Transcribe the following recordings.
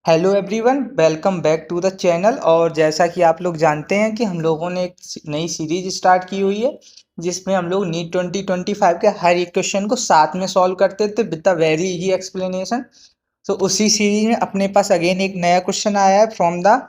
Hello everyone, welcome back to the channel. और जैसा कि आप लोग जानते हैं कि हम लोगों ने एक नई सीरीज स्टार्ट की हुई है जिसमें हम लोग नीट 2025 के हर एक क्वेश्चन को साथ में सॉल्व करते थे with the very easy explanation. तो उसी सीरीज में अपने पास अगेन एक नया क्वेश्चन आया है from the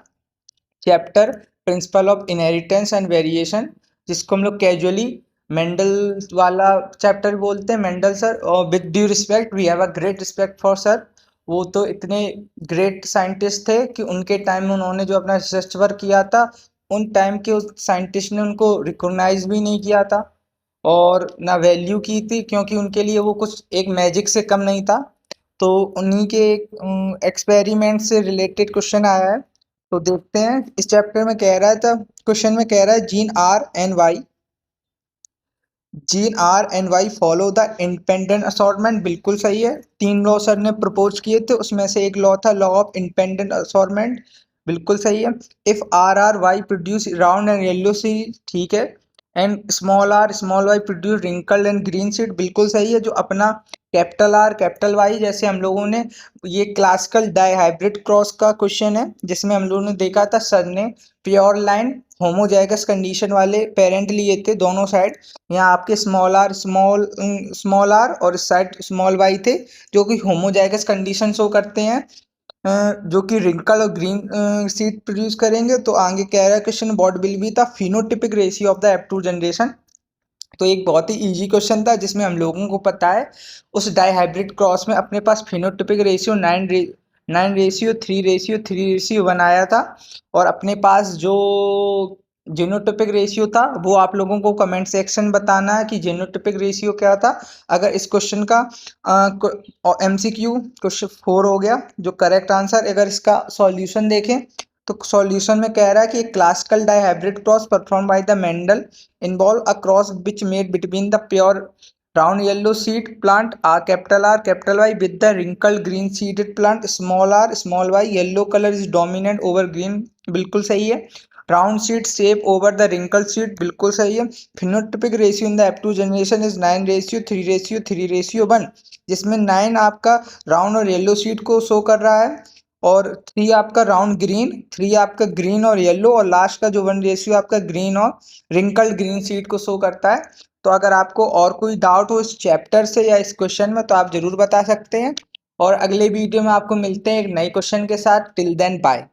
chapter principle of inheritance and variation, जिसको हम लोग कैजुअली मेंडल वाला चैप्टर बोलते हैं। मेंडल सर, और with due respect we have a great respect for sir. वो तो इतने ग्रेट साइंटिस्ट थे कि उनके टाइम में उन्होंने जो अपना रिसर्च वर्क किया था, उन टाइम के उस साइंटिस्ट ने उनको रिकॉग्नाइज भी नहीं किया था और ना वैल्यू की थी, क्योंकि उनके लिए वो कुछ एक मैजिक से कम नहीं था। तो उन्हीं के एक्सपेरिमेंट से रिलेटेड क्वेश्चन आया है। तो देखते हैं इस चैप्टर में कह रहा था, क्वेश्चन में कह रहा है gene R and Y follow the independent assortment. बिल्कुल सही है। तीन लॉ सर ने प्रपोज किए थे, उसमें से एक लॉ था लॉ ऑफ इंडिपेंडेंट असॉर्टमेंट। बिल्कुल सही है। If R Y produce round and yellow seed, ठीक है। And small Y produce wrinkled and green seed, बिल्कुल सही है। जो अपना कैपिटल आर कैपिटल वाई, जैसे हम लोगों ने ये क्लासिकल डाईहाइब्रिड क्रॉस का क्वेश्चन है जिसमें हम लोगों ने देखा था सर ने प्योर लाइन होमोजाइगस कंडीशन वाले पेरेंट लिए थे दोनों साइड। यहाँ आपके स्मॉल आर और इस साइड स्मॉल वाई थे, जो कि होमोजाइगस कंडीशन शो करते हैं, जो कि रिंकल और ग्रीन सीड प्रोड्यूस करेंगे। तो आगे कह रहा है question, what will be the phenotypic ratio of the F2 generation. तो एक बहुत ही इजी क्वेश्चन था जिसमें हम लोगों को पता है उस डाईहाइब्रिड क्रॉस में अपने पास फिनोटिपिक रेशियो 9:3:3:1 आया था। और अपने पास जो जीनोटिपिक रेशियो था वो आप लोगों को कमेंट सेक्शन बताना है कि जीनोटिपिक रेशियो क्या था। अगर इस क्वेश्चन का MCQ क्वेश्चन 4 हो गया जो करेक्ट आंसर। अगर इसका सॉल्यूशन देखें तो सॉल्यूशन में कह रहा है कि classical dihybrid cross perform by the Mendel involve a cross which made between the pure round yellow seed plant R capital Y with the wrinkled green seeded plant small y। yellow color is dominant over green, बिल्कुल सही है। Round seed सेप over the wrinkle seed, बिल्कुल सही है। Phenotypic ratio in the F2 generation is 9:3:3:1, जिसमें 9 आपका round और येलो सीड को शो कर रहा है और 3 आपका राउंड ग्रीन, 3 आपका ग्रीन और येलो, और लास्ट का जो 1 रेशियो आपका ग्रीन और रिंकल्ड ग्रीन सीड को शो करता है। तो अगर आपको और कोई डाउट हो इस चैप्टर से या इस क्वेश्चन में तो आप जरूर बता सकते हैं। और अगले वीडियो में आपको मिलते हैं एक नए क्वेश्चन के साथ। Till then bye.